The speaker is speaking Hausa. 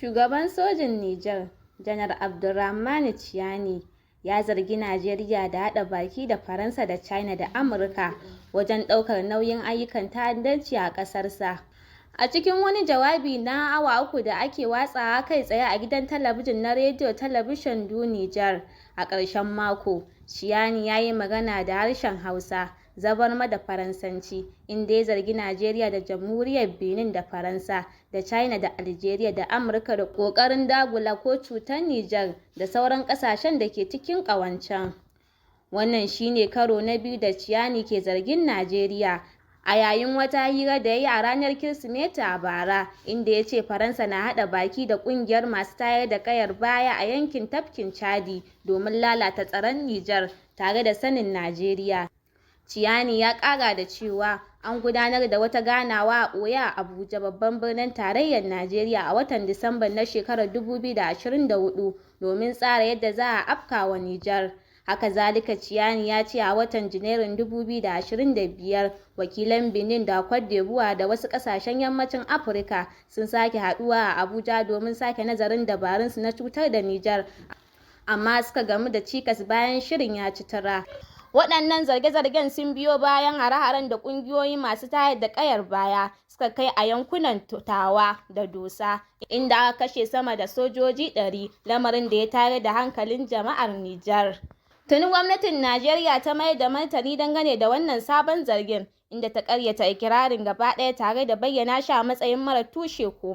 Shugaban sojin Nijar, Janar Abdurrahmane Tchiani, ya zargi Najeriya da haɗa baki da Faransa da China da Amurka wajen ɗaukar nauyin ayyukan ta'addanci a ƙasarsa. A cikin wani jawabi na awa 3 da ake watsawa kai tsaye a gidan talabijin na Rediyo Talabishin du Nijar a ƙarshen mako, Tchiani ya yi magana da harshen Hausa, Zabarma da Faransanci, inda ya zargi Najeriya da Jamhuriyar Benin da Faransa da China da Algeria da Amurka da ƙoƙarin dagula ko cutar Nijar da sauran ƙasashen da ke cikin ƙawancen. Wannan shi ne karo na biyu da Tchiani ke zargin Najeriya, a yayin wata hira da ya yi a ranar Kirsimeti a bara, inda ya ce Faransa na haɗa baki da ƙungiyar masu tayar da ƙayar baya a yankin tafkin Chadi domin lalata tsaron Nijar tare da sanin Najeriya. Tchiani ya ƙara da cewa an gudanar da wata ganawa a ɓoye a Abuja, babban birnin tarayyar Najeriya, a watan Disamba na shekarar 2024 domin tsara yadda za a afkawa Nijar. Haka zalika, Tchiani ya ce a watan Janairun 2025 wakilan Benin da Cote d'Ivoire da wasu ƙasashen yammacin Afirka sun sake haɗuwa a Abuja domin sake nazarin dabarunsu na cutar da Nijar, amma suka gamu da cikas bayan shirin ya ci tura. Waɗannan zarge-zargen sun biyo bayan hare-haren da ƙungiyoyi masu tayar da ƙayar baya suka kai a yankunan Tawa da Dosa, inda aka kashe sama da sojoji 100, lamarin da ya tayar da hankalin jama'ar Nijar. Tuni gwamnatin Najeriya ta mayar da martani dangane da wannan sabon zargin, inda ta ƙaryata ikirarin gaba ɗaya tare da bayyana shi a matsayin mara tushe ko